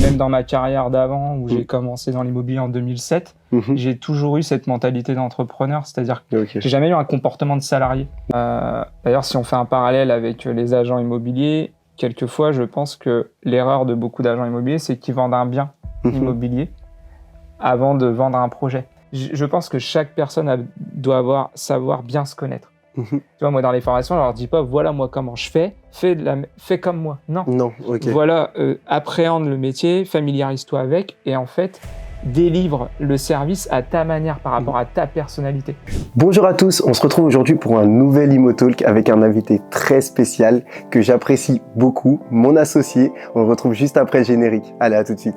Même dans ma carrière d'avant, où j'ai commencé dans l'immobilier en 2007, j'ai toujours eu cette mentalité d'entrepreneur, c'est-à-dire que j'ai jamais eu un comportement de salarié. D'ailleurs, si on fait un parallèle avec les agents immobiliers, quelquefois, je pense que l'erreur de beaucoup d'agents immobiliers, c'est qu'ils vendent un bien immobilier avant de vendre un projet. Je pense que chaque personne doit savoir bien se connaître. Tu vois, moi, dans les formations, je leur dis pas, voilà, moi, comment je fais, fais comme moi. Non. Voilà, appréhende le métier, familiarise-toi avec, et en fait, délivre le service à ta manière par rapport à ta personnalité. Bonjour à tous, on se retrouve aujourd'hui pour un nouvel ImmoTalk avec un invité très spécial que j'apprécie beaucoup, mon associé. On le retrouve juste après le générique. Allez, à tout de suite.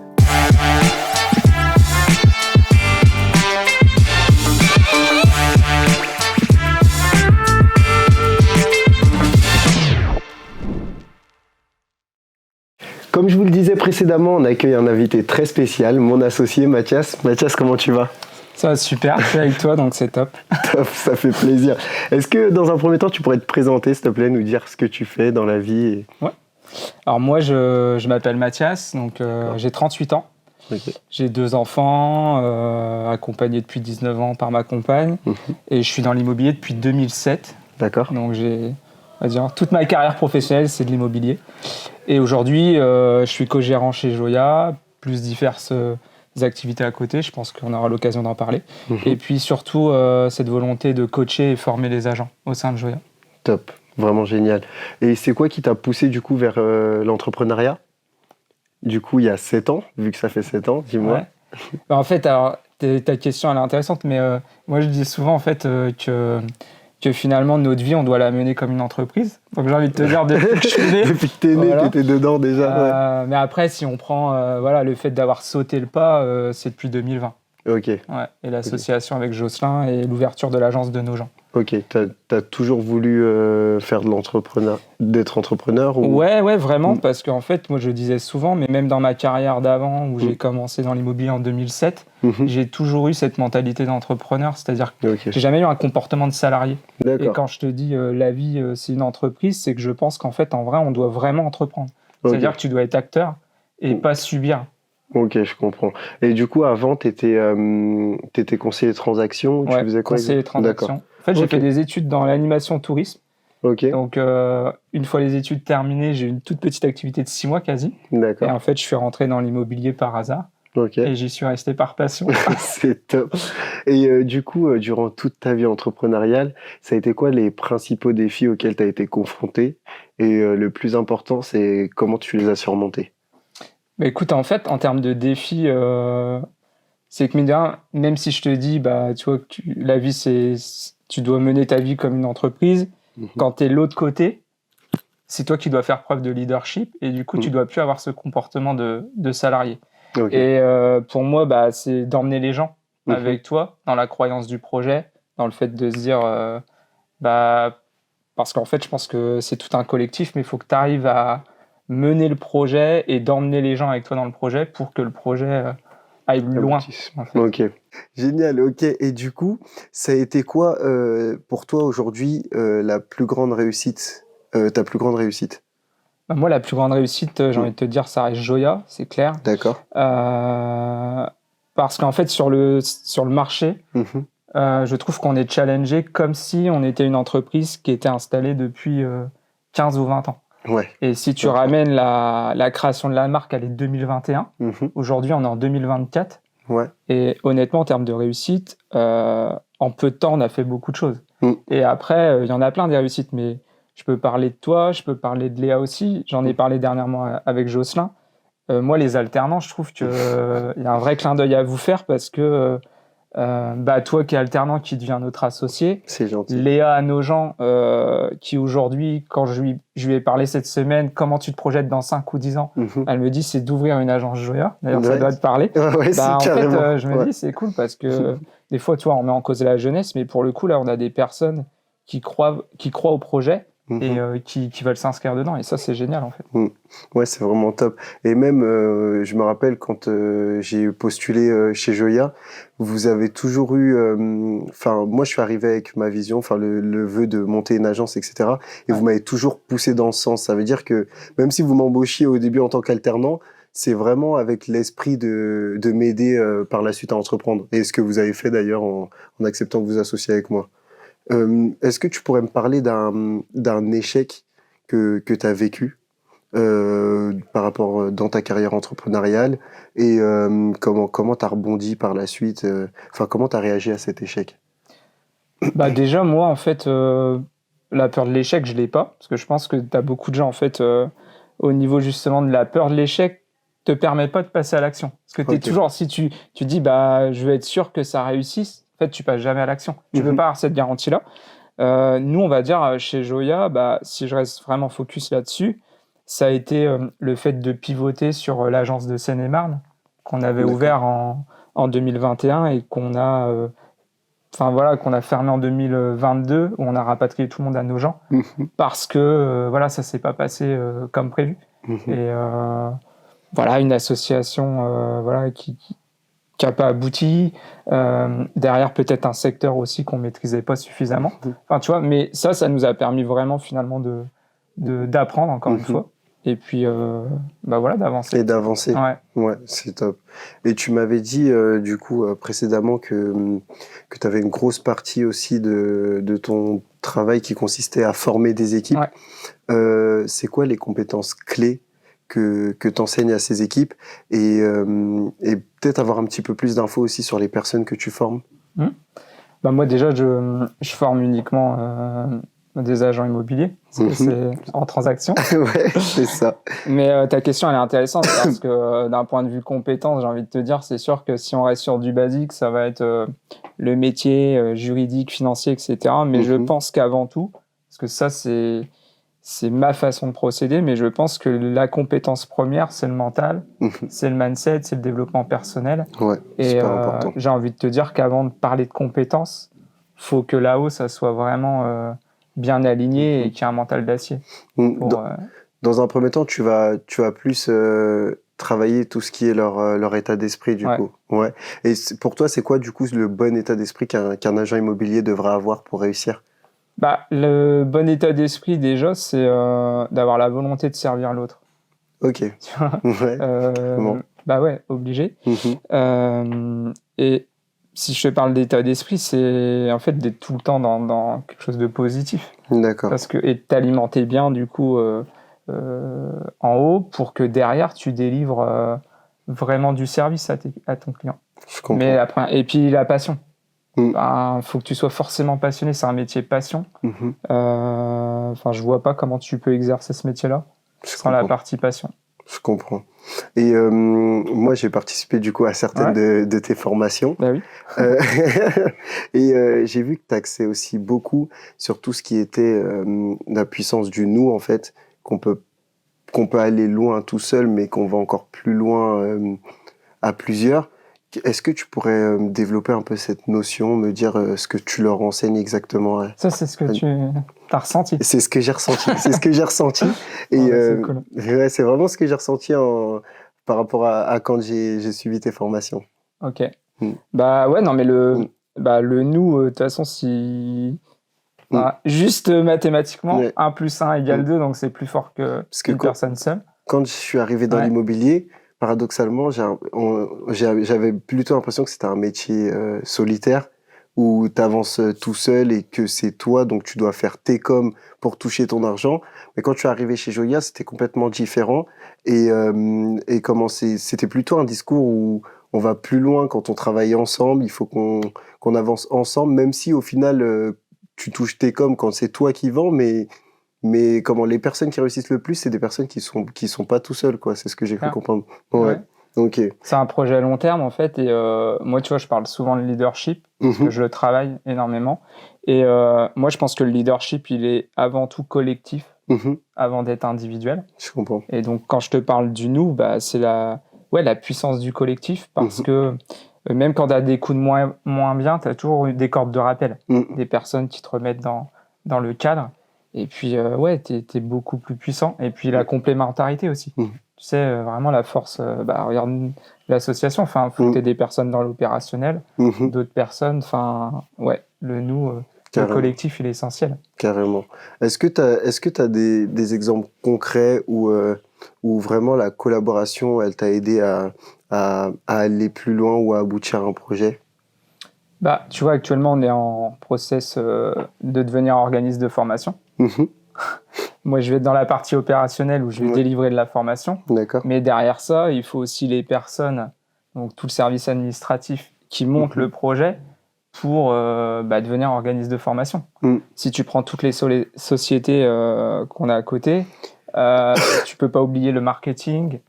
Comme je vous le disais précédemment, on accueille un invité très spécial, mon associé Mathias. Mathias, comment tu vas ? Ça va super, je suis avec toi, donc c'est top. Top, ça fait plaisir. Est-ce que dans un premier temps, tu pourrais te présenter, s'il te plaît, nous dire ce que tu fais dans la vie Ouais. Alors moi, je m'appelle Mathias, donc j'ai 38 ans. J'ai 2 enfants, accompagnés depuis 19 ans par ma compagne, et je suis dans l'immobilier depuis 2007. D'accord. Donc on va dire, toute ma carrière professionnelle, c'est de l'immobilier. Et aujourd'hui, je suis co-gérant chez Joya, plus diverses activités à côté. Je pense qu'on aura l'occasion d'en parler. Et puis surtout, cette volonté de coacher et former les agents au sein de Joya. Top, vraiment génial. Et c'est quoi qui t'a poussé du coup vers l'entrepreneuriat ? Du coup, il y a 7 ans, vu que ça fait 7 ans, dis-moi. Ouais. En fait, alors, ta question, elle est intéressante, mais moi, je dis souvent en fait que finalement, notre vie, on doit la mener comme une entreprise. Donc, j'ai envie de te dire, depuis que je suis né... Depuis que t'es né, voilà. T'étais dedans déjà. Mais après, si on prend le fait d'avoir sauté le pas, c'est depuis 2020. Ok. Ouais. Et l'association avec Jocelyn et l'ouverture de l'agence de nos gens. Ok. T'as toujours voulu faire d'être entrepreneur ou... Ouais, vraiment, parce qu'en fait, moi, je disais souvent, mais même dans ma carrière d'avant, où j'ai commencé dans l'immobilier en 2007, j'ai toujours eu cette mentalité d'entrepreneur, c'est-à-dire que j'ai jamais eu un comportement de salarié. Et quand je te dis la vie, c'est une entreprise, c'est que je pense qu'en fait, en vrai, on doit vraiment entreprendre. C'est-à-dire que tu dois être acteur et pas subir. Ok, je comprends. Et du coup, avant, t'étais conseiller de transaction, ouais, tu faisais quoi? Conseiller de transaction. En fait, j'ai fait des études dans l'animation tourisme. Ok. Donc, une fois les études terminées, j'ai eu une toute petite activité de 6 mois quasi. D'accord. Et en fait, je suis rentré dans l'immobilier par hasard. Ok. Et j'y suis resté par passion. C'est top. Et du coup, durant toute ta vie entrepreneuriale, ça a été quoi les principaux défis auxquels tu as été confronté? Et le plus important, c'est comment tu les as surmontés? Bah, écoute, en fait, en termes de défis, c'est que même si je te dis, tu vois, la vie, tu dois mener ta vie comme une entreprise. Quand tu es de l'autre côté, c'est toi qui dois faire preuve de leadership et du coup, tu dois plus avoir ce comportement de salarié. Et pour moi, c'est d'emmener les gens avec toi dans la croyance du projet, dans le fait de se dire, parce qu'en fait, je pense que c'est tout un collectif, mais il faut que tu arrives à mener le projet et d'emmener les gens avec toi dans le projet pour que le projet aille loin. En fait. Ok, génial. Ok, et du coup, ça a été quoi pour toi aujourd'hui la plus grande réussite, ta plus grande réussite? Moi, la plus grande réussite, j'ai envie de te dire, ça reste Joya, c'est clair. D'accord. Parce qu'en fait, sur le marché, je trouve qu'on est challengé comme si on était une entreprise qui était installée depuis 15 ou 20 ans. Ouais. Et si tu ramènes la création de la marque, elle est 2021. Aujourd'hui, on est en 2024. Ouais. Et honnêtement, en termes de réussite, en peu de temps, on a fait beaucoup de choses. Et après, il y en a plein des réussites, mais je peux parler de toi, je peux parler de Léa aussi. J'en ai parlé dernièrement avec Jocelyn. Moi, les alternants, je trouve qu'il y a un vrai clin d'œil à vous faire parce que toi qui es alternant, qui devient notre associé. C'est gentil. Léa à nos gens, qui aujourd'hui, quand je lui ai parlé cette semaine, comment tu te projettes dans 5 ou 10 ans, elle me dit c'est d'ouvrir une agence Joya. D'ailleurs, ça doit te parler. Ouais, en fait, je me dis c'est cool parce que des fois, tu vois, on met en cause la jeunesse, mais pour le coup, là, on a des personnes qui croient au projet. Et qui veulent s'inscrire dedans. Et ça, c'est génial, en fait. Ouais, c'est vraiment top. Et même, je me rappelle, quand j'ai postulé chez Joya, vous avez toujours eu... moi, je suis arrivé avec ma vision, le vœu de monter une agence, etc. Et vous m'avez toujours poussé dans ce sens. Ça veut dire que même si vous m'embauchiez au début en tant qu'alternant, c'est vraiment avec l'esprit de m'aider par la suite à entreprendre. Et ce que vous avez fait d'ailleurs en acceptant de vous associer avec moi. Est-ce que tu pourrais me parler d'un échec que tu as vécu par rapport dans ta carrière entrepreneuriale et comment tu as rebondi par la suite, comment tu as réagi à cet échec? Bah déjà, moi, en fait, la peur de l'échec, je l'ai pas, parce que je pense que tu as beaucoup de gens, en fait, au niveau justement de la peur de l'échec, te permet pas de passer à l'action. Parce que tu es toujours, si tu dis, bah, je veux être sûr que ça réussisse, en fait, tu passes jamais à l'action. Tu peux pas avoir cette garantie-là. Nous, on va dire, chez Joya, bah, si je reste vraiment focus là-dessus, ça a été le fait de pivoter sur l'agence de Seine-et-Marne, qu'on avait ouvert en 2021 et qu'on a... qu'on a fermé en 2022, où on a rapatrié tout le monde à Nogent, parce que ça s'est pas passé comme prévu. Et une association qui n'a pas abouti. Derrière, peut-être un secteur aussi qu'on maîtrisait pas suffisamment. Enfin, tu vois, mais ça nous a permis vraiment finalement d'apprendre encore une fois. Et puis, d'avancer. Et d'avancer. Ouais, c'est top. Et tu m'avais dit, du coup, précédemment que tu avais une grosse partie aussi de ton travail qui consistait à former des équipes. Ouais. C'est quoi les compétences clés que tu enseignes à ces équipes et peut-être avoir un petit peu plus d'infos aussi sur les personnes que tu formes? Bah moi, déjà, je forme uniquement des agents immobiliers, parce que c'est en transaction. Ouais, c'est ça. Mais ta question, elle est intéressante, parce que d'un point de vue compétence, j'ai envie de te dire, c'est sûr que si on reste sur du basique, ça va être le métier juridique, financier, etc. Mais je pense qu'avant tout, parce que ça, c'est ma façon de procéder, mais je pense que la compétence première, c'est le mental, c'est le mindset, c'est le développement personnel. Ouais, et super important. J'ai envie de te dire qu'avant de parler de compétences, faut que là-haut, ça soit vraiment bien aligné et qu'il y ait un mental d'acier. Dans un premier temps, tu vas plus travailler tout ce qui est leur état d'esprit, du coup. Ouais. Et pour toi, c'est quoi, du coup, le bon état d'esprit qu'un agent immobilier devrait avoir pour réussir? Bah, le bon état d'esprit, déjà, c'est d'avoir la volonté de servir l'autre. Ok. Ouais. Bah ouais, obligé. Et si je te parle d'état d'esprit, c'est en fait d'être tout le temps dans quelque chose de positif. D'accord. Et de t'alimenter bien, du coup, en haut, pour que derrière, tu délivres vraiment du service à ton client. Je comprends. Mais après, et puis la passion. Faut que tu sois forcément passionné, c'est un métier passion. Je vois pas comment tu peux exercer ce métier-là sans la partie passion. Je comprends. Et moi, j'ai participé du coup à certaines de tes formations. Bah oui. Et j'ai vu que tu axais aussi beaucoup sur tout ce qui était la puissance du nous, en fait, qu'on peut aller loin tout seul, mais qu'on va encore plus loin à plusieurs. Est-ce que tu pourrais développer un peu cette notion, me dire ce que tu leur enseignes exactement? Ça, c'est ce que tu as ressenti. C'est ce que j'ai ressenti. C'est ce que j'ai ressenti. Et c'est cool. Ouais, c'est vraiment ce que j'ai ressenti par rapport à quand j'ai suivi tes formations. Ok. Bah ouais, non, mais le nous, de toute façon, juste mathématiquement, 1 + 1 = 2, donc c'est plus fort qu'une personne seule. Quand je suis arrivé dans l'immobilier, paradoxalement, j'avais plutôt l'impression que c'était un métier solitaire où tu avances tout seul et que c'est toi, donc tu dois faire tes coms pour toucher ton argent. Mais quand je suis arrivé chez Joya, c'était complètement différent. Et c'était plutôt un discours où on va plus loin quand on travaille ensemble, il faut qu'on avance ensemble, même si au final, tu touches tes coms quand c'est toi qui vends, mais les personnes qui réussissent le plus, c'est des personnes qui sont pas tout seuls, quoi. C'est ce que j'ai cru comprendre. Ouais. Ok. C'est un projet à long terme, en fait. Et moi, tu vois, je parle souvent de leadership parce que je le travaille énormément. Et moi, je pense que le leadership, il est avant tout collectif, avant d'être individuel. Je comprends. Et donc, quand je te parle du nous, bah, c'est la puissance du collectif, parce que même quand tu as des coups de moins bien, tu as toujours eu des cordes de rappel, des personnes qui te remettent dans le cadre. Et puis, t'es beaucoup plus puissant. Et puis, la complémentarité aussi. Tu sais, vraiment la force. Regarde l'association. Faut que t'aies des personnes dans l'opérationnel, d'autres personnes. Le nous, le collectif, il est essentiel. Carrément. Est-ce que t'as des exemples concrets où où vraiment la collaboration, elle t'a aidé à aller plus loin ou à aboutir à un projet? Bah, tu vois, actuellement, on est en process de devenir organisme de formation. Moi, je vais être dans la partie opérationnelle où je vais délivrer de la formation. D'accord. Mais derrière ça, il faut aussi les personnes, donc tout le service administratif qui monte le projet pour devenir organisme de formation. Si tu prends toutes les sociétés qu'on a à côté, tu peux pas oublier le marketing,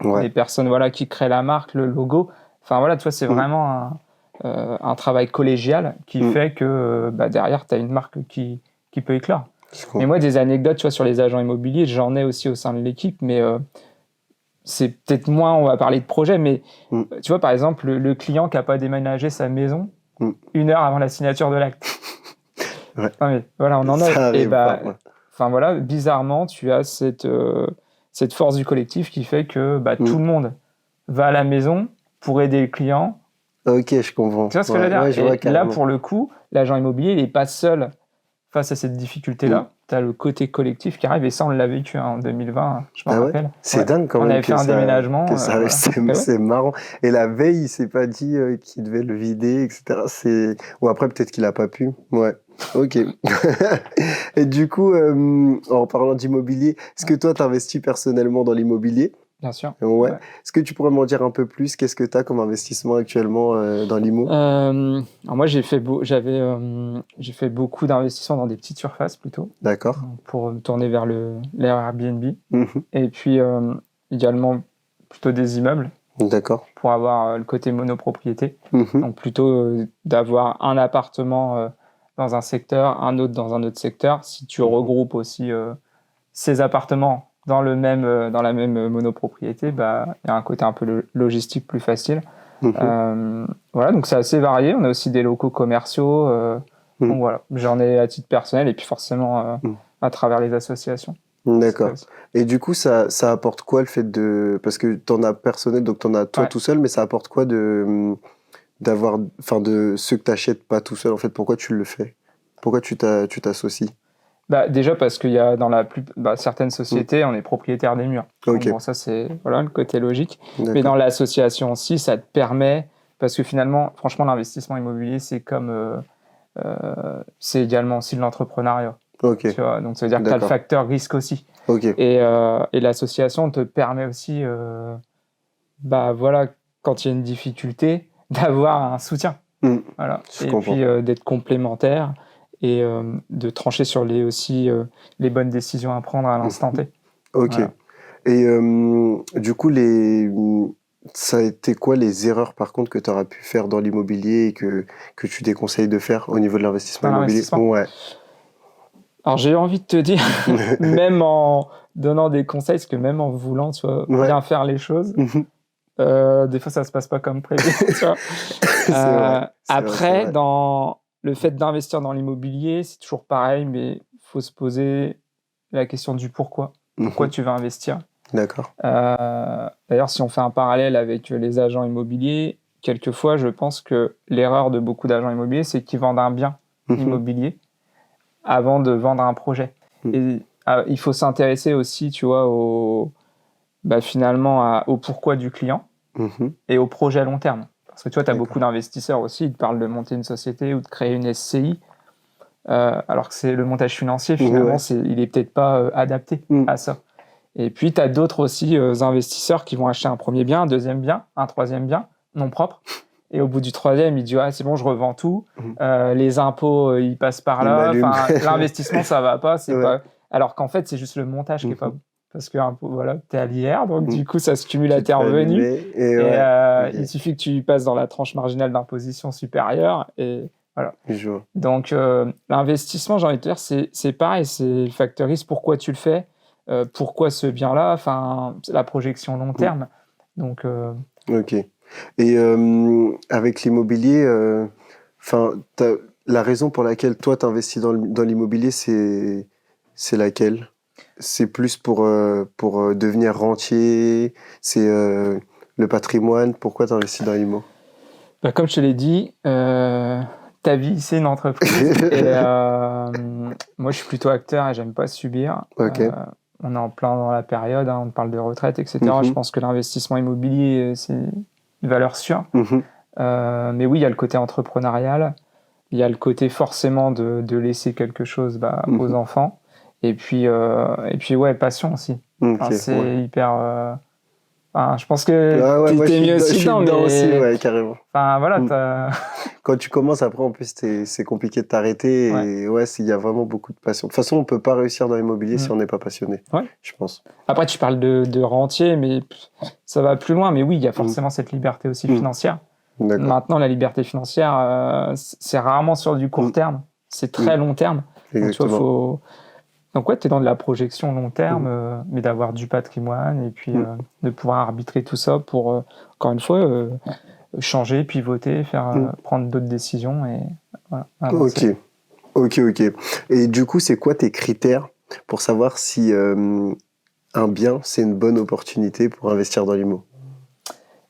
les personnes qui créent la marque, le logo. Enfin voilà, tu vois, c'est vraiment un travail collégial qui fait que derrière, tu as une marque qui peut éclore. Mais moi, des anecdotes, tu vois, sur les agents immobiliers, j'en ai aussi au sein de l'équipe, mais c'est peut-être moins, on va parler de projet, mais tu vois, par exemple, le client qui n'a pas déménagé sa maison 1 heure avant la signature de l'acte. Non, mais voilà, on en a. Et enfin voilà, bizarrement, tu as cette force du collectif qui fait que tout le monde va à la maison pour aider le client. Ok, je comprends. Tu vois ce que je veux dire? Et là, pour le coup, l'agent immobilier, il n'est pas seul face à cette difficulté-là. Tu as le côté collectif qui arrive, et ça, on l'a vécu en 2020, je m'en rappelle. C'est dingue quand même. On avait fait un déménagement. C'est marrant. Et la veille, il s'est pas dit qu'il devait le vider, etc. Ou après, peut-être qu'il a pas pu. Ouais. Ok. Et du coup, en parlant d'immobilier, est-ce que toi, tu investis personnellement dans l'immobilier? Bien sûr. Ouais. Est-ce que tu pourrais m'en dire un peu plus? Qu'est-ce que tu as comme investissement actuellement dans l'IMO? Alors moi, j'ai fait beaucoup d'investissements dans des petites surfaces plutôt. D'accord. Pour me tourner vers l'Airbnb. Et puis, également, plutôt des immeubles. D'accord. Pour avoir le côté monopropriété. Donc, plutôt d'avoir un appartement dans un secteur, un autre dans un autre secteur. Si tu regroupes aussi ces appartements dans la même monopropriété, il y a un côté un peu logistique plus facile. Voilà, donc c'est assez varié. On a aussi des locaux commerciaux. Donc voilà, j'en ai à titre personnel et puis forcément à travers les associations. D'accord. Et du coup, ça apporte quoi le fait de... Parce que tu en as personnel, donc tu en as toi tout seul, mais ça apporte quoi de ceux que tu n'achètes pas tout seul, en fait? Pourquoi tu le fais? Pourquoi tu t'associes? Déjà parce qu'il y a dans certaines sociétés, on est propriétaire des murs. Donc, bon, ça, c'est le côté logique. Mais dans l'association aussi, ça te permet, parce que finalement, franchement, l'investissement immobilier, c'est c'est également aussi de l'entrepreneuriat. Tu vois, donc ça veut dire que tu as le facteur risque aussi. Et l'association te permet aussi, quand il y a une difficulté, d'avoir un soutien. Voilà. Et puis d'être complémentaire. Et de trancher sur les bonnes décisions à prendre à l'instant T. Ok. Voilà. Et du coup, ça a été quoi les erreurs, par contre, que tu auras pu faire dans l'immobilier et que tu déconseilles de faire au niveau de l'investissement immobilier? Ouais. Alors, j'ai envie de te dire, même en donnant des conseils, parce que même en voulant bien faire les choses, des fois, ça ne se passe pas comme prévu. Tu vois. Après, dans le fait d'investir dans l'immobilier, c'est toujours pareil, mais il faut se poser la question du pourquoi. Pourquoi tu vas investir? D'accord. D'ailleurs, si on fait un parallèle avec les agents immobiliers, quelquefois, je pense que l'erreur de beaucoup d'agents immobiliers, c'est qu'ils vendent un bien immobilier avant de vendre un projet. Et il faut s'intéresser aussi, tu vois, finalement au pourquoi du client et au projet à long terme. Parce que tu vois, tu as beaucoup d'investisseurs aussi, ils te parlent de monter une société ou de créer une SCI, alors que c'est le montage financier, finalement, il est peut-être pas adapté à ça. Et puis, tu as d'autres aussi investisseurs qui vont acheter un premier bien, un deuxième bien, un troisième bien, non propre. Et au bout du troisième, il dit « Ah, c'est bon, je revends tout. Les impôts, ils passent par là. L'investissement, ça va pas. » pas... Alors qu'en fait, c'est juste le montage qui est pas bon. Parce que tu es à l'IR, donc du coup, ça se cumule à tes revenus. Il suffit que tu passes dans la tranche marginale d'imposition supérieure. Et voilà. Donc, l'investissement, j'ai envie de te dire, c'est pareil. C'est le facteur risque. Pourquoi tu le fais? Pourquoi ce bien-là? C'est la projection long terme. Donc, Ok. Et avec l'immobilier, la raison pour laquelle toi, tu investis dans l'immobilier, c'est laquelle? C'est plus pour devenir rentier, c'est le patrimoine. Pourquoi tu investis dans l'immo? Comme je te l'ai dit, ta vie, c'est une entreprise. Et moi, je suis plutôt acteur et j'aime pas subir. on est en plein dans la période, hein, on parle de retraite, etc. Je pense que l'investissement immobilier, c'est une valeur sûre. Mais oui, il y a le côté entrepreneurial, il y a le côté forcément de laisser quelque chose aux enfants. Et puis ouais, passion aussi. C'est hyper... je pense que t'es mieux aussi dedans, aussi, ouais, carrément. Enfin, voilà, quand tu commences, après, en plus, c'est compliqué de t'arrêter. Et ouais, il y a vraiment beaucoup de passion. De toute façon, on peut pas réussir dans l'immobilier si on n'est pas passionné, je pense. Après, tu parles de rentier, mais ça va plus loin. Mais oui, il y a forcément cette liberté aussi financière. Maintenant, la liberté financière, c'est rarement sur du court terme. C'est très long terme. Exactement. Donc, tu vois, donc ouais, tu es dans de la projection long terme, mais d'avoir du patrimoine et puis de pouvoir arbitrer tout ça pour, encore une fois, changer, pivoter, prendre d'autres décisions. Et, voilà, Ok. Et du coup, c'est quoi tes critères pour savoir si un bien, c'est une bonne opportunité pour investir dans l'immo?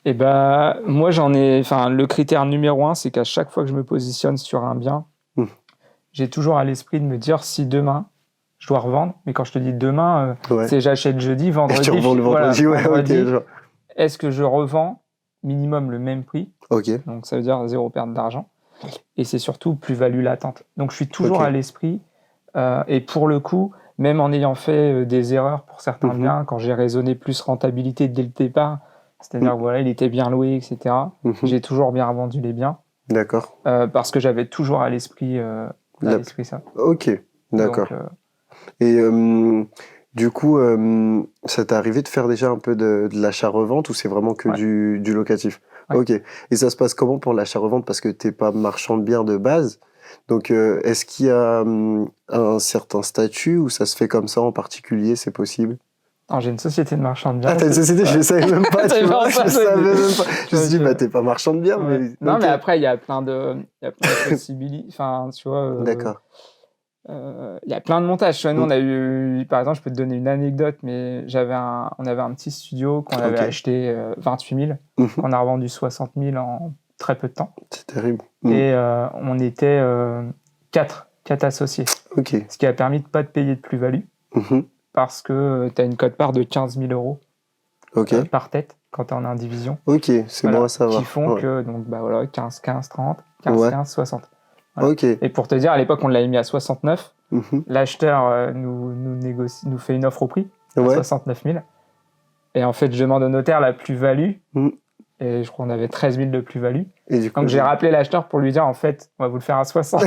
Et moi, le critère numéro 1, c'est qu'à chaque fois que je me positionne sur un bien, j'ai toujours à l'esprit de me dire si demain, je dois revendre, mais quand je te dis demain, c'est j'achète jeudi, vendredi. Tu revends le vendredi, vendredi. Est-ce que je revends minimum le même prix? Donc ça veut dire 0 perte d'argent. Et c'est surtout plus-value latente. Donc je suis toujours à l'esprit. Et pour le coup, même en ayant fait des erreurs pour certains biens, quand j'ai raisonné plus rentabilité dès le départ, c'est-à-dire il était bien loué, etc. J'ai toujours bien vendu les biens. D'accord. Parce que j'avais toujours à l'esprit ça. Ok, d'accord. Et du coup, ça t'est arrivé de faire déjà un peu de l'achat-revente ou c'est vraiment que du locatif? Ok. Et ça se passe comment pour l'achat-revente? Parce que t'es pas marchand de biens de base. Donc, est-ce qu'il y a un certain statut ou ça se fait comme ça en particulier, c'est possible? Alors, j'ai une société de marchand de biens. Ah, t'as une société, je ne savais même pas, tu vois, je savais même pas. Je me suis dit, t'es pas marchand de biens, mais... Non, mais après, il y a plein de possibilités, enfin, tu vois... D'accord. Il y a plein de montages. Tu vois, nous, on a eu, par exemple, je peux te donner une anecdote, mais on avait un petit studio qu'on avait acheté 28 000, qu'on a revendu 60 000 en très peu de temps. C'est terrible. Et on était 4 associés. Ce qui a permis de pas te payer de plus-value. Parce que tu as une quote-part de 15 000 euros par tête quand tu es en indivision. C'est bon à savoir. Qui font que, donc, 15, 15, 30, 15, 15, 60. Voilà. Et pour te dire, à l'époque, on l'avait mis à 69. L'acheteur nous fait une offre au prix, à 69 000. Et en fait, je demande au notaire la plus-value. Et je crois qu'on avait 13 000 de plus-value. Donc j'ai rappelé l'acheteur pour lui dire, en fait, on va vous le faire à 60.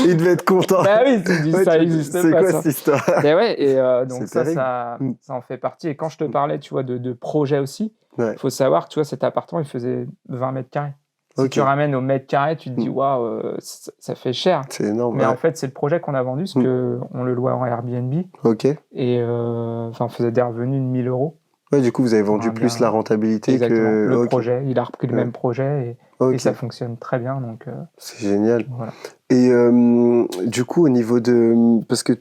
Il devait être content. Bah oui, tu dis ça existe pas. C'est quoi cette histoire? Et donc ça en fait partie. Et quand je te parlais, tu vois, de projet aussi, il faut savoir que, tu vois, cet appartement, il faisait 20 mètres carrés. Si tu ramènes au mètre carré, tu te dis, waouh, ça fait cher. C'est énorme. Mais en fait, c'est le projet qu'on a vendu, parce qu'on le loue en Airbnb. Et on faisait des revenus de 1 000 euros. Du coup, vous avez vendu plus la rentabilité. Exactement. Que... Le projet, il a repris le même projet et ça fonctionne très bien. Donc, c'est génial. Voilà. Et du coup, au niveau de... Parce que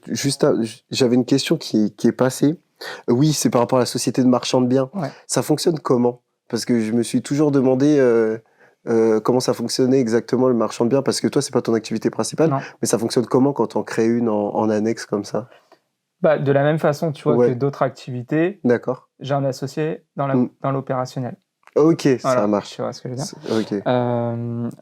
j'avais une question qui est passée. Oui, c'est par rapport à la société de marchand de biens. Ça fonctionne comment? Parce que je me suis toujours demandé comment ça fonctionnait exactement le marchand de biens. Parce que toi, c'est pas ton activité principale. Non. Mais ça fonctionne comment quand on crée une en annexe comme ça? De la même façon, tu vois, que d'autres activités. D'accord. J'ai un associé dans l'opérationnel. Ça marche. Tu vois ce que je veux dire.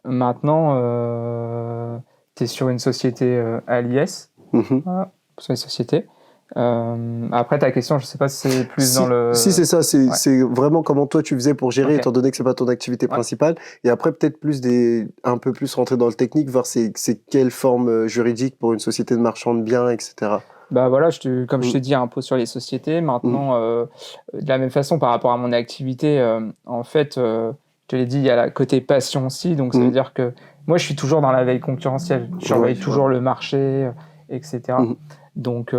Maintenant, tu es sur une société à l'IS. Sur les sociétés. Après, ta question, je sais pas si c'est plus dans le... Si, c'est ça. C'est vraiment comment toi, tu faisais pour gérer, étant donné que c'est pas ton activité principale. Et après, peut-être un peu plus rentrer dans le technique, voir c'est quelle forme juridique pour une société de marchand de biens, etc. Voilà, comme je te dis, impôt sur les sociétés. Maintenant, de la même façon, par rapport à mon activité, en fait, je te l'ai dit, il y a la côté passion aussi. Donc, ça veut dire que moi, je suis toujours dans la veille concurrentielle. Je surveille toujours le marché, etc. Donc,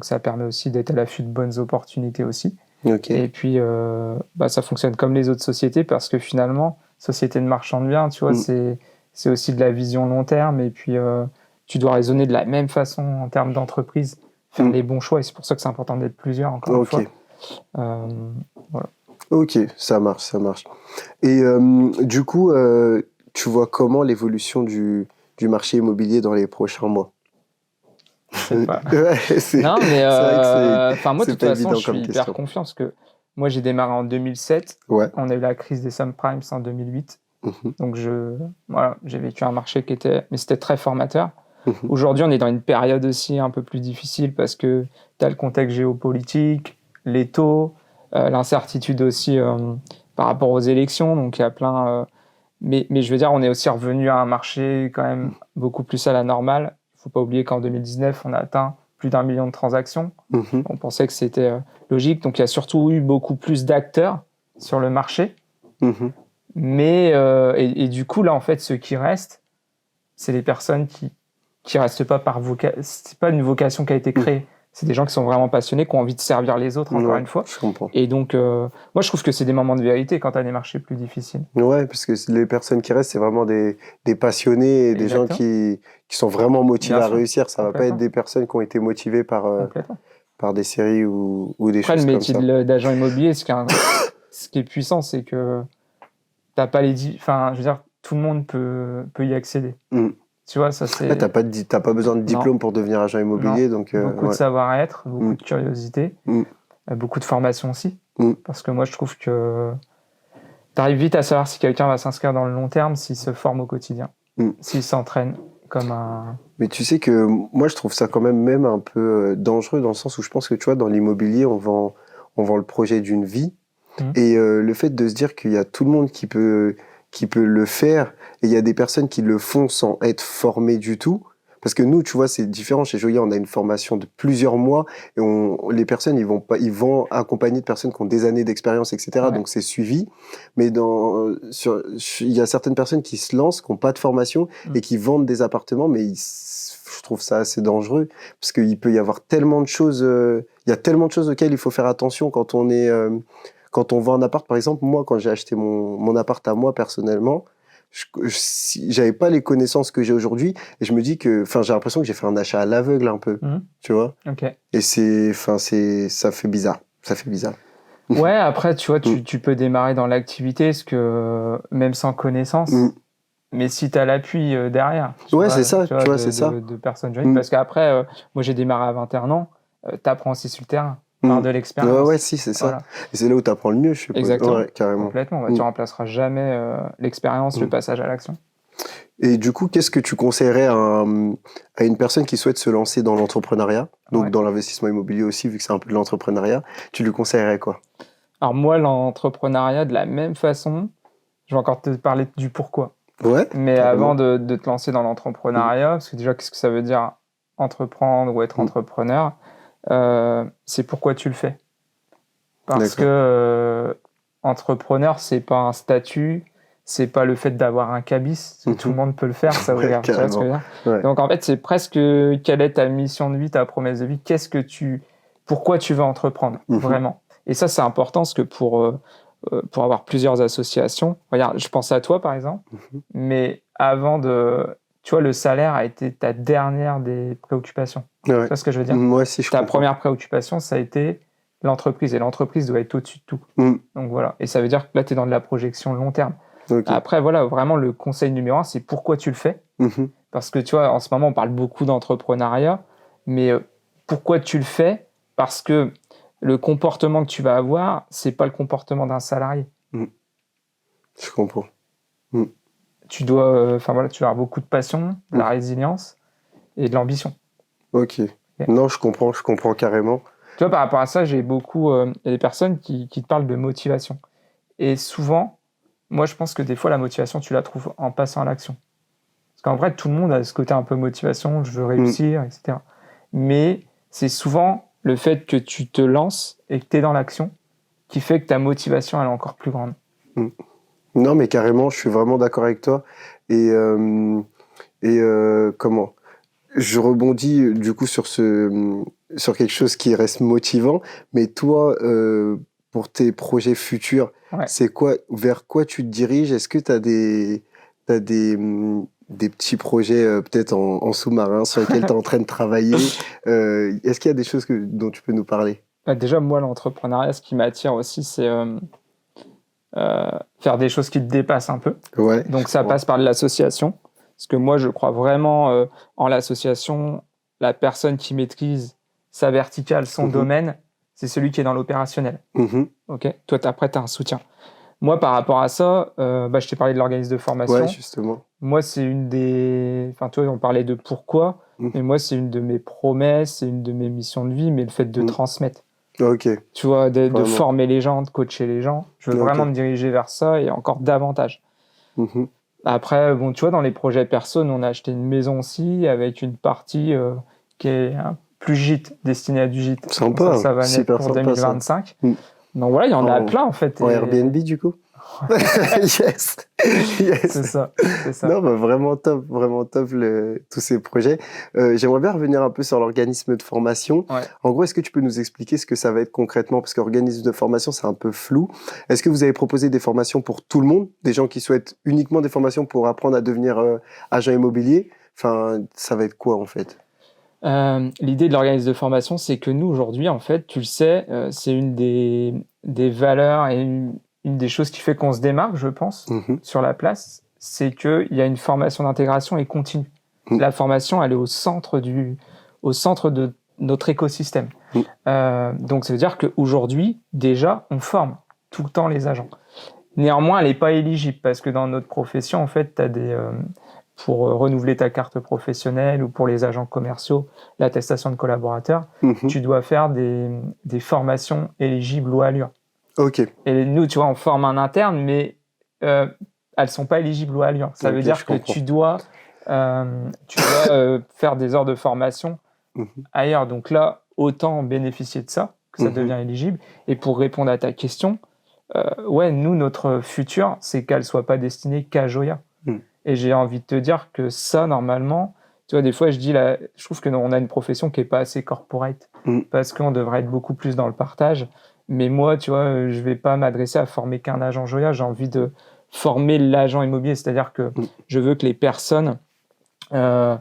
ça permet aussi d'être à l'affût de bonnes opportunités aussi. Et puis, ça fonctionne comme les autres sociétés parce que finalement, société de marchand de biens, tu vois, c'est aussi de la vision long terme. Et puis... tu dois raisonner de la même façon en termes d'entreprise, faire les bons choix, et c'est pour ça que c'est important d'être plusieurs, encore une fois. Voilà. Ok, ça marche. Et du coup, tu vois comment l'évolution du marché immobilier dans les prochains mois? sais pas. Ouais, non, mais moi, de toute façon, je suis hyper question. Confiant parce que moi, j'ai démarré en 2007. Ouais. On a eu la crise des subprimes en 2008. Donc, j'ai vécu un marché mais c'était très formateur. Aujourd'hui, on est dans une période aussi un peu plus difficile parce que tu as le contexte géopolitique, les taux, l'incertitude aussi par rapport aux élections. Donc, il y a plein... Mais je veux dire, on est aussi revenu à un marché quand même beaucoup plus à la normale. Il ne faut pas oublier qu'en 2019, on a atteint plus d'1 million de transactions. On pensait que c'était logique. Donc, il y a surtout eu beaucoup plus d'acteurs sur le marché. Mais, et du coup, là, en fait, ceux qui restent, c'est les personnes qui restent pas par vocation. C'est pas une vocation qui a été créée. C'est des gens qui sont vraiment passionnés, qui ont envie de servir les autres, encore une fois. Je comprends. Et donc, moi, je trouve que c'est des moments de vérité quand tu as des marchés plus difficiles. Ouais, parce que les personnes qui restent, c'est vraiment des passionnés et des gens qui sont vraiment motivés à réussir. Ça va pas être des personnes qui ont été motivées par des séries ou des choses comme ça. Après, le métier d'agent immobilier, ce qui est puissant, c'est que t'as pas je veux dire, tout le monde peut y accéder. Tu vois, ça c'est. T'as pas besoin de diplôme pour devenir agent immobilier, donc. Beaucoup de savoir-être, beaucoup de curiosité, beaucoup de formation aussi. Parce que moi, je trouve que t'arrives vite à savoir si quelqu'un va s'inscrire dans le long terme, s'il se forme au quotidien, s'il s'entraîne comme un. Mais tu sais que moi, je trouve ça quand même un peu dangereux dans le sens où je pense que tu vois, dans l'immobilier, on vend le projet d'une vie. Et le fait de se dire qu'il y a tout le monde qui peut le faire, et il y a des personnes qui le font sans être formées du tout. Parce que nous, tu vois, c'est différent. Chez Joya, on a une formation de plusieurs mois, et les personnes, ils vont accompagner de personnes qui ont des années d'expérience, etc. Ouais. Donc c'est suivi. Mais il y a certaines personnes qui se lancent, qui n'ont pas de formation, et qui vendent des appartements, mais je trouve ça assez dangereux, parce qu'il peut y avoir tellement de choses, il y a tellement de choses auxquelles il faut faire attention quand on est... Quand on vend un appart, par exemple, moi, quand j'ai acheté mon appart à moi, personnellement, j'avais pas les connaissances que j'ai aujourd'hui, et je me dis que, j'ai l'impression que j'ai fait un achat à l'aveugle un peu, tu vois. Et ça fait bizarre. Ça fait bizarre. Ouais, après, tu vois, tu peux démarrer dans l'activité, parce que même sans connaissance, mais si tu as l'appui derrière. C'est ça, tu vois, c'est ça. De personnes jeunes, parce qu'après, moi, j'ai démarré à 21 ans, t'apprends aussi sur le terrain. Par de l'expérience. Ouais, si, c'est ça. Voilà. Et c'est là où tu apprends le mieux, je suppose. Exactement. Ouais, carrément. Complètement. Tu remplaceras jamais l'expérience, le passage à l'action. Et du coup, qu'est-ce que tu conseillerais à une personne qui souhaite se lancer dans l'entrepreneuriat, donc dans l'investissement immobilier aussi, vu que c'est un peu de l'entrepreneuriat, tu lui conseillerais quoi? Alors moi, l'entrepreneuriat, de la même façon, je vais encore te parler du pourquoi. Ouais. Mais avant de te lancer dans l'entrepreneuriat, parce que déjà, qu'est-ce que ça veut dire entreprendre ou être entrepreneur? C'est pourquoi tu le fais. Parce que entrepreneur, c'est pas un statut, c'est pas le fait d'avoir un cabis, tout le monde peut le faire, ça veut dire. Tu vois ce que je veux dire ? Ouais. Donc en fait, c'est presque quelle est ta mission de vie, ta promesse de vie, pourquoi tu veux entreprendre vraiment. Et ça, c'est important parce que pour avoir plusieurs associations, regarde, je pense à toi par exemple, mais tu vois, le salaire a été ta dernière des préoccupations. Ouais. Tu vois ce que je veux dire ? Moi aussi, Ta première préoccupation, ça a été l'entreprise. Et l'entreprise doit être au-dessus de tout. Donc voilà. Et ça veut dire que là, tu es dans de la projection long terme. Après, voilà, vraiment, le conseil numéro 1, c'est pourquoi tu le fais. Parce que tu vois, en ce moment, on parle beaucoup d'entrepreneuriat. Mais pourquoi tu le fais ? Parce que le comportement que tu vas avoir, c'est pas le comportement d'un salarié. Je comprends. Tu dois avoir beaucoup de passion, de la résilience et de l'ambition. Ok. Non, je comprends carrément. Tu vois, par rapport à ça, j'ai beaucoup... y a des personnes qui te parlent de motivation. Et souvent, moi, je pense que des fois, la motivation, tu la trouves en passant à l'action. Parce qu'en vrai, tout le monde a ce côté un peu motivation, je veux réussir, etc. Mais c'est souvent le fait que tu te lances et que tu es dans l'action qui fait que ta motivation, elle est encore plus grande. Non, mais carrément, je suis vraiment d'accord avec toi. Et comment ? Je rebondis du coup sur quelque chose qui reste motivant. Mais toi, pour tes projets futurs, c'est quoi, vers quoi tu te diriges ? Est-ce que tu as des petits projets peut-être en sous-marin sur lesquels tu es en train de travailler ? Est-ce qu'il y a des choses dont tu peux nous parler ? Déjà, moi, l'entrepreneuriat, ce qui m'attire aussi, c'est faire des choses qui te dépassent un peu. Donc ça passe par de l'association. Parce que moi, je crois vraiment en l'association. la personne qui maîtrise sa verticale, son domaine, c'est celui qui est dans l'opérationnel. Ok. Toi, après, tu as un soutien. Moi, par rapport à ça, je t'ai parlé de l'organisme de formation. Ouais, justement. Moi, c'est une des... Enfin, toi, on parlait de pourquoi, mais moi, c'est une de mes promesses, c'est une de mes missions de vie, mais le fait de transmettre. Ok. Tu vois, de former les gens, de coacher les gens. Je veux vraiment me diriger vers ça et encore davantage. Après, bon, tu vois, dans les projets perso, on a acheté une maison aussi avec une partie qui est plus gîte, destinée à du gîte. Sympa, ça va naître pour 2025. Donc voilà, il y en a plein en fait. En Airbnb du coup. Yes. C'est ça. Non, vraiment top tous ces projets. J'aimerais bien revenir un peu sur l'organisme de formation. Ouais. En gros, est-ce que tu peux nous expliquer ce que ça va être concrètement? Parce qu'organisme de formation, c'est un peu flou. Est-ce que vous avez proposé des formations pour tout le monde? Des gens qui souhaitent uniquement des formations pour apprendre à devenir agent immobilier? Enfin, ça va être quoi en fait? L'idée de l'organisme de formation, c'est que nous, aujourd'hui, en fait, tu le sais, c'est une des valeurs et une des choses qui fait qu'on se démarque, je pense, sur la place, c'est qu'il y a une formation d'intégration et continue. La formation, elle est au centre de notre écosystème. Donc, ça veut dire qu'aujourd'hui, déjà, on forme tout le temps les agents. Néanmoins, elle n'est pas éligible parce que dans notre profession, en fait, tu as pour renouveler ta carte professionnelle ou pour les agents commerciaux, l'attestation de collaborateur, tu dois faire des formations éligibles loi Allure. Ok. Et nous, tu vois, on forme un interne, mais elles sont pas éligibles loi Allure. Ça veut dire que tu dois faire des heures de formation ailleurs. Donc là, autant bénéficier de ça, que ça devient éligible. Et pour répondre à ta question, nous, notre futur, c'est qu'elle soit pas destinée qu'à Joya. Et j'ai envie de te dire que ça, normalement, tu vois, des fois, je trouve qu'on a une profession qui est pas assez corporate, parce qu'on devrait être beaucoup plus dans le partage. Mais moi, tu vois, je vais pas m'adresser à former qu'un agent Joya. J'ai envie de former l'agent immobilier, c'est-à-dire que je veux que les personnes donnent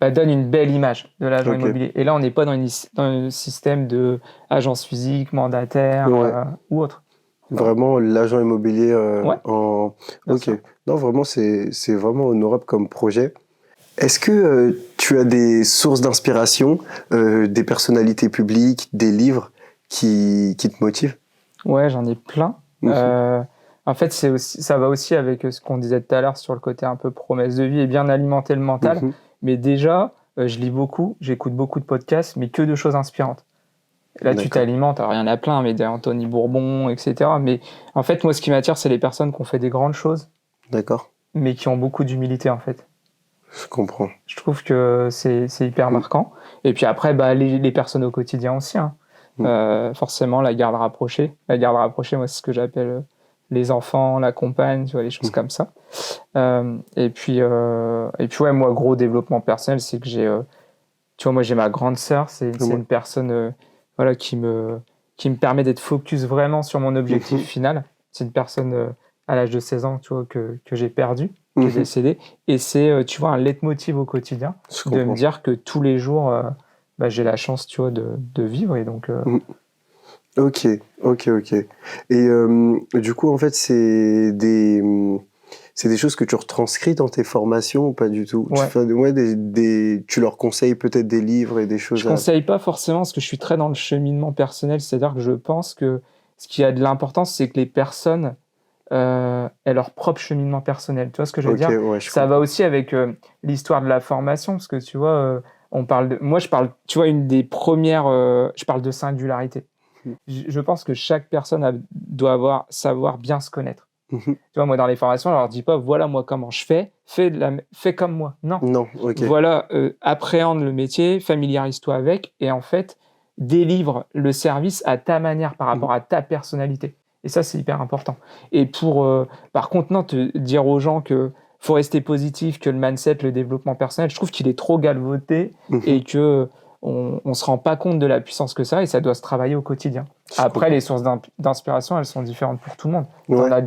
une belle image de l'agent immobilier. Et là, on n'est pas dans un système de agence physique, mandataire ou autre. Vraiment l'agent immobilier Ok. Non, vraiment, c'est vraiment honorable comme projet. Est-ce que tu as des sources d'inspiration, des personnalités publiques, des livres qui te motivent? Ouais, j'en ai plein. En fait, ça va aussi avec ce qu'on disait tout à l'heure sur le côté un peu promesse de vie et bien alimenter le mental. Mais déjà, je lis beaucoup, j'écoute beaucoup de podcasts, mais que de choses inspirantes. Là, tu t'alimentes, alors il y en a plein, mais d'Anthony Bourbon, etc. Mais en fait, moi, ce qui m'attire, c'est les personnes qui ont fait des grandes choses. D'accord. Mais qui ont beaucoup d'humilité, en fait. Je comprends. Je trouve que c'est hyper marquant. Et puis après, les personnes au quotidien aussi. Forcément, la garde rapprochée. La garde rapprochée, moi, c'est ce que j'appelle les enfants, la compagne, tu vois, les choses comme ça. Et puis moi, gros développement personnel, c'est que tu vois, moi, j'ai ma grande sœur, c'est une personne qui me permet d'être focus vraiment sur mon objectif final. C'est une personne à l'âge de 16 ans, tu vois, que j'ai perdu, qui est décédée. Et c'est, tu vois, un leitmotiv au quotidien de me dire que tous les jours, j'ai la chance, tu vois, de vivre. Et donc... Ok. Et du coup, en fait, c'est des choses que tu retranscris dans tes formations ou pas du tout? Tu leur conseilles peut-être des livres et des choses? Je conseille pas forcément parce que je suis très dans le cheminement personnel. C'est-à-dire que je pense que ce qui a de l'importance, c'est que les personnes aient leur propre cheminement personnel. Tu vois ce que je veux dire? Ça va aussi avec l'histoire de la formation parce que tu vois, moi je parle, tu vois, une des premières, je parle de singularité. Je pense que chaque personne doit savoir bien se connaître. Tu vois, moi, dans les formations, je leur dis pas, voilà, moi, comment je fais, fais comme moi. Non. Voilà, appréhende le métier, familiarise-toi avec, et en fait, délivre le service à ta manière par rapport à ta personnalité. Et ça, c'est hyper important. Et par contre, non, te dire aux gens que faut rester positif, que le mindset, le développement personnel, je trouve qu'il est trop galvaudé et que on se rend pas compte de la puissance que ça a et ça doit se travailler au quotidien. Après, les sources d'inspiration, elles sont différentes pour tout le monde. T'en as,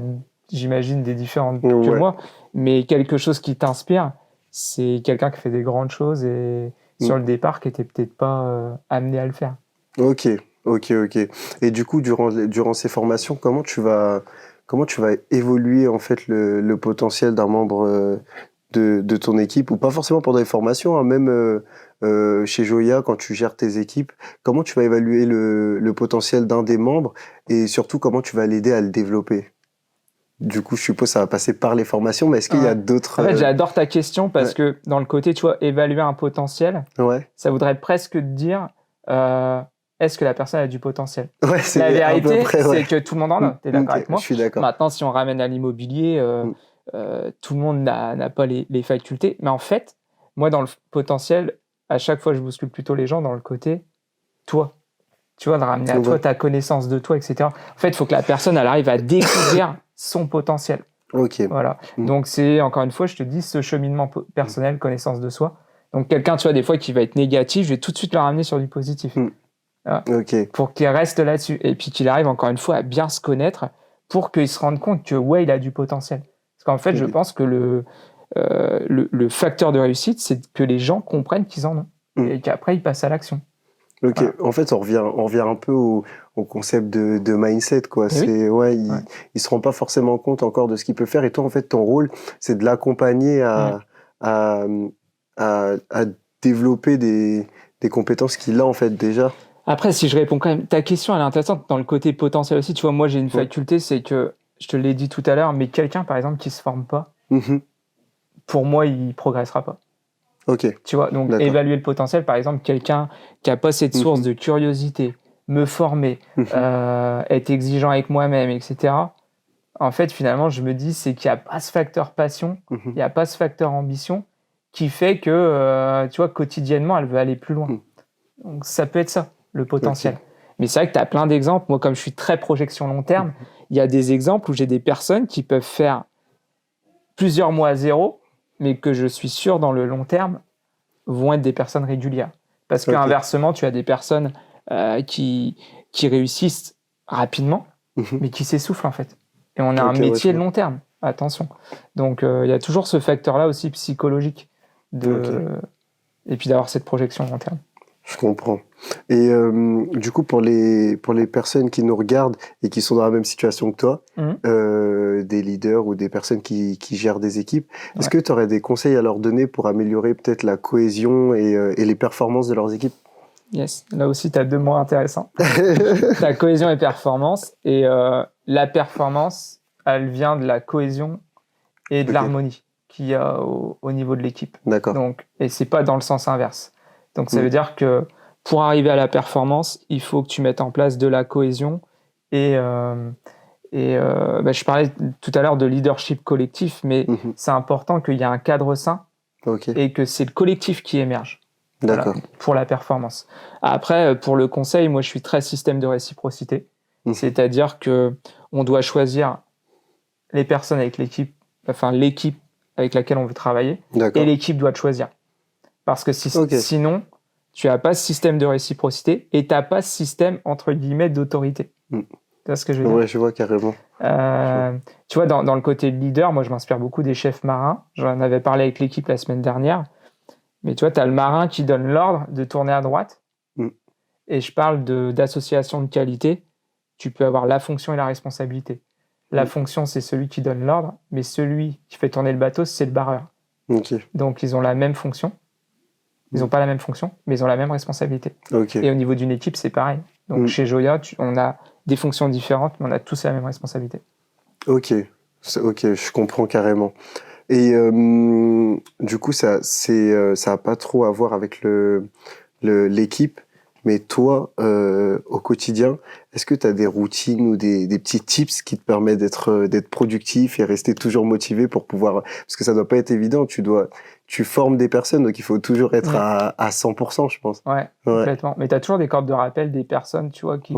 j'imagine, des différentes que moi, mais quelque chose qui t'inspire, c'est quelqu'un qui fait des grandes choses et sur le départ, qui était peut-être pas amené à le faire. Ok. Et du coup, durant ces formations, comment tu vas évoluer en fait le potentiel d'un membre de ton équipe, ou pas forcément pendant les formations, même chez Joya, quand tu gères tes équipes, comment tu vas évaluer le potentiel d'un des membres et surtout comment tu vas l'aider à le développer? Du coup, je suppose que ça va passer par les formations, mais est-ce qu'il y a d'autres... En fait, j'adore ta question parce que dans le côté, tu vois, évaluer un potentiel, ça voudrait presque dire est-ce que la personne a du potentiel? La vérité, c'est que tout le monde en a. Tu es d'accord avec moi? Je suis d'accord. Maintenant, si on ramène à l'immobilier, tout le monde n'a pas les facultés. Mais en fait, moi, dans le potentiel, à chaque fois, je bouscule plutôt les gens dans le côté toi. Tu vois, de ramener à toi ta connaissance de toi, etc. En fait, il faut que la personne, elle arrive à découvrir son potentiel. Voilà. Donc, c'est, encore une fois, je te dis, ce cheminement personnel, connaissance de soi. Donc, quelqu'un, tu vois, des fois, qui va être négatif, je vais tout de suite le ramener sur du positif. Voilà. Pour qu'il reste là-dessus. Et puis, qu'il arrive, encore une fois, à bien se connaître pour qu'il se rende compte que, ouais, il a du potentiel. Parce qu'en fait, je pense que le facteur de réussite, c'est que les gens comprennent qu'ils en ont. Et qu'après, ils passent à l'action. Voilà. En fait, on revient un peu au concept de mindset, quoi. Il se rend pas forcément compte encore de ce qu'il peut faire. Et toi, en fait, ton rôle, c'est de l'accompagner à développer des compétences qu'il a, en fait, déjà. Après, si je réponds quand même, ta question, elle est intéressante dans le côté potentiel aussi. Tu vois, moi, j'ai une faculté, c'est que, je te l'ai dit tout à l'heure, mais quelqu'un, par exemple, qui se forme pas, pour moi, il progressera pas. Tu vois, donc évaluer le potentiel, par exemple, quelqu'un qui a pas cette source de curiosité, me former, être exigeant avec moi-même, etc. En fait, finalement, je me dis, c'est qu'il n'y a pas ce facteur passion, il n'y a pas ce facteur ambition qui fait que, tu vois, quotidiennement, elle veut aller plus loin. Donc, ça peut être ça, le potentiel. Mais c'est vrai que tu as plein d'exemples. Moi, comme je suis très projection long terme, il y a des exemples où j'ai des personnes qui peuvent faire plusieurs mois à zéro, mais que je suis sûr, dans le long terme, vont être des personnes régulières. Parce qu'inversement, tu as des personnes qui réussissent rapidement, mais qui s'essoufflent, en fait. Et on a un métier de long terme, attention. Donc, il y a toujours ce facteur-là aussi psychologique, et puis d'avoir cette projection long terme. Je comprends. Et du coup, pour les personnes qui nous regardent et qui sont dans la même situation que toi, des leaders ou des personnes qui gèrent des équipes, est-ce que tu aurais des conseils à leur donner pour améliorer peut-être la cohésion et les performances de leurs équipes? Yes, là aussi, tu as deux mots intéressants. Ta cohésion et performance. Et la performance, elle vient de la cohésion et de l'harmonie qu'il y a au niveau de l'équipe. D'accord. Donc, et c'est pas dans le sens inverse. Donc, ça veut dire que pour arriver à la performance, il faut que tu mettes en place de la cohésion. Et je parlais tout à l'heure de leadership collectif, mais c'est important qu'il y ait un cadre sain et que c'est le collectif qui émerge. Voilà, pour la performance. Après, pour le conseil, moi, je suis très système de réciprocité. C'est-à-dire que on doit choisir les personnes avec l'équipe avec laquelle on veut travailler, et l'équipe doit te choisir. Parce que sinon, tu n'as pas ce système de réciprocité et tu n'as pas ce système, entre guillemets, d'autorité. Tu vois ce que je veux dire? Ouais, je vois carrément. Tu vois, dans le côté leader, moi, je m'inspire beaucoup des chefs marins. J'en avais parlé avec l'équipe la semaine dernière. Mais tu vois, tu as le marin qui donne l'ordre de tourner à droite. Et je parle d'association de qualité. Tu peux avoir la fonction et la responsabilité. La fonction, c'est celui qui donne l'ordre, mais celui qui fait tourner le bateau, c'est le barreur. Donc, ils ont la même fonction. Ils n'ont pas la même fonction, mais ils ont la même responsabilité. Et au niveau d'une équipe, c'est pareil. Donc, chez Joya, on a des fonctions différentes, mais on a tous la même responsabilité. Je comprends carrément. Et du coup, ça a pas trop à voir avec l'équipe, mais toi, au quotidien, est-ce que tu as des routines ou des petits tips qui te permettent d'être productif et rester toujours motivé pour pouvoir... Parce que ça doit pas être évident, tu formes des personnes, donc il faut toujours être à 100%, je pense. Ouais, complètement. Mais tu as toujours des cordes de rappel des personnes, tu vois, qui,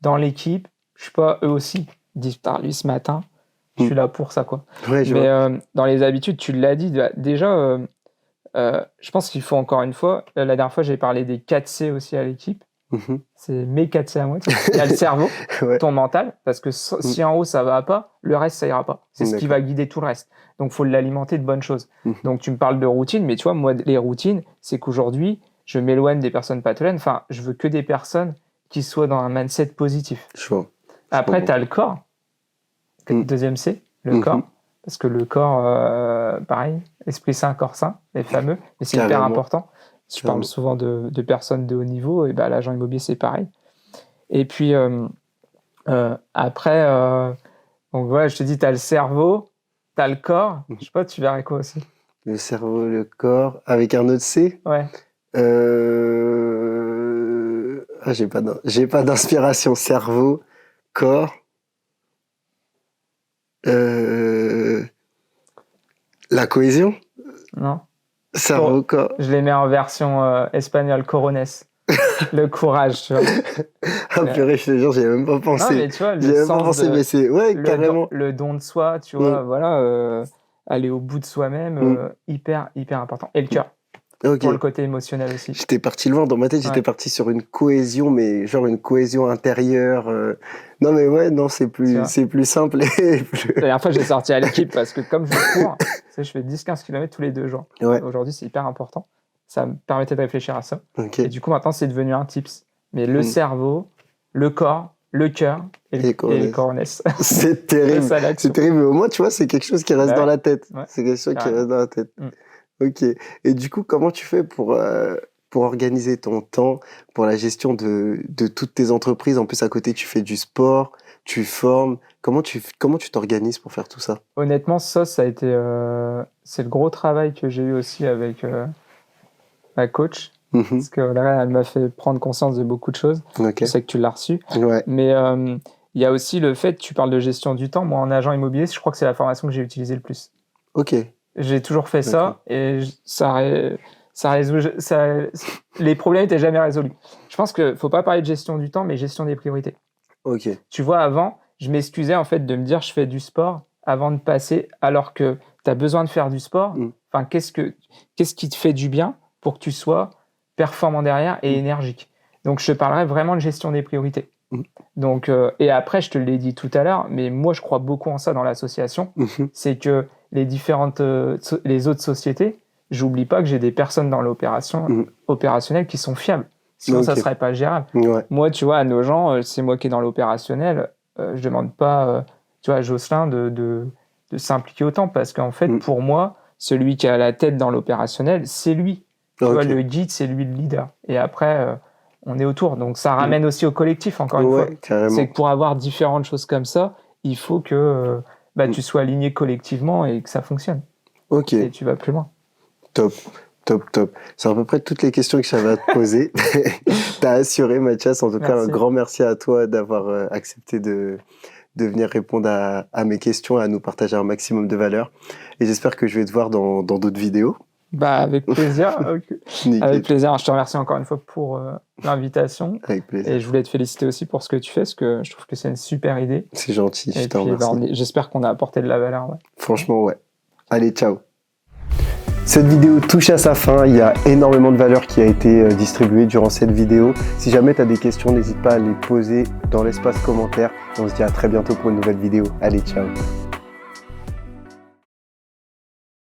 dans l'équipe, je sais pas, eux aussi, disent, lui, ce matin, je suis là pour ça, quoi. Mais dans les habitudes, tu l'as dit, déjà, je pense qu'il faut encore une fois, la dernière fois, j'ai parlé des 4 C aussi à l'équipe. C'est mes 4 C à moi. Il y a le cerveau, ton mental, parce que si en haut ça va pas, le reste ça ira pas. C'est ce qui va guider tout le reste. Donc, il faut l'alimenter de bonnes choses. Donc, tu me parles de routine, mais tu vois, moi, les routines, c'est qu'aujourd'hui, je m'éloigne des personnes pathogènes. Enfin, je veux que des personnes qui soient dans un mindset positif. Après, tu as le corps. Deuxième C, le corps. Parce que le corps, pareil, esprit sain, corps sain, les fameux. Mais c'est hyper important. Je parle souvent de personnes de haut niveau, et bah, l'agent immobilier, c'est pareil. Et puis, après, donc voilà, je te dis, tu as le cerveau, tu as le corps. Je sais pas, tu verrais quoi aussi? Le cerveau, le corps, avec un autre C? Ouais. Ah, j'ai pas d'inspiration. Cerveau, corps. La cohésion? Non. Cerveau, corps. Je les mets en version espagnole, corones. Le courage, tu vois. Ah purée, je te jure, j'y ai même pas pensé. Non, mais tu vois, J'y ai même pas pensé, mais c'est... Ouais, carrément. Le don de soi, tu vois, voilà, aller au bout de soi-même, hyper, hyper important. Et le cœur. Okay. Pour le côté émotionnel aussi. J'étais parti loin dans ma tête, j'étais parti sur une cohésion, mais genre une cohésion intérieure. Non mais ouais, non, c'est plus simple. La dernière fois, j'ai sorti à l'équipe parce que comme je cours, tu sais, je fais 10-15 km tous les 2 jours. Ouais. Aujourd'hui, c'est hyper important. Ça me permettait de réfléchir à ça. Okay. Et du coup, maintenant, c'est devenu un tips. Mais le cerveau, le corps, le cœur et les corones. C'est terrible. C'est terrible. Mais au moins, tu vois, c'est quelque chose qui reste dans la tête. Ouais. C'est quelque chose qui reste dans la tête. Ok. Et du coup, comment tu fais pour organiser ton temps, pour la gestion de toutes tes entreprises? En plus, à côté, tu fais du sport, tu formes. Comment tu t'organises pour faire tout ça? Honnêtement, ça a été... c'est le gros travail que j'ai eu aussi avec ma coach. Parce que là, elle m'a fait prendre conscience de beaucoup de choses. Okay. Je sais que tu l'as reçu. Ouais. Mais il y a aussi le fait, tu parles de gestion du temps. Moi, en agent immobilier, je crois que c'est la formation que j'ai utilisée le plus. Ok. J'ai toujours fait ça et les problèmes n'étaient jamais résolus. Je pense qu'il ne faut pas parler de gestion du temps, mais gestion des priorités. Ok. Tu vois, avant, je m'excusais en fait de me dire je fais du sport avant de passer, alors que tu as besoin de faire du sport. Enfin, qu'est-ce qui te fait du bien pour que tu sois performant derrière et énergique. Donc, je te parlerai vraiment de gestion des priorités. Donc, et après, je te l'ai dit tout à l'heure, mais moi, je crois beaucoup en ça dans l'association. C'est que les autres sociétés, j'oublie pas que j'ai des personnes dans l'opération opérationnelle qui sont fiables. Sinon, ça serait pas gérable. Ouais. Moi, tu vois, à nos gens, c'est moi qui est dans l'opérationnel. Je demande pas, tu vois, à Jocelyn de s'impliquer autant parce qu'en fait, pour moi, celui qui est à la tête dans l'opérationnel, c'est lui. Tu vois, le guide, c'est lui le leader. Et après, on est autour. Donc, ça ramène aussi au collectif, encore une fois. Carrément. C'est que pour avoir différentes choses comme ça, il faut que tu sois aligné collectivement et que ça fonctionne. Ok. Et tu vas plus loin. Top. C'est à peu près toutes les questions que j'avais à te poser. T'as assuré, Mathias. En tout cas, un grand merci à toi d'avoir accepté de venir répondre à mes questions et à nous partager un maximum de valeur. Et j'espère que je vais te voir dans d'autres vidéos. Bah, avec plaisir. Avec plaisir. Je te remercie encore une fois pour l'invitation. Avec plaisir. Et je voulais te féliciter aussi pour ce que tu fais, parce que je trouve que c'est une super idée. C'est gentil, je te remercie. J'espère qu'on a apporté de la valeur. Ouais. Franchement, ouais. Allez, ciao. Cette vidéo touche à sa fin. Il y a énormément de valeur qui a été distribuée durant cette vidéo. Si jamais tu as des questions, n'hésite pas à les poser dans l'espace commentaire. On se dit à très bientôt pour une nouvelle vidéo. Allez, ciao.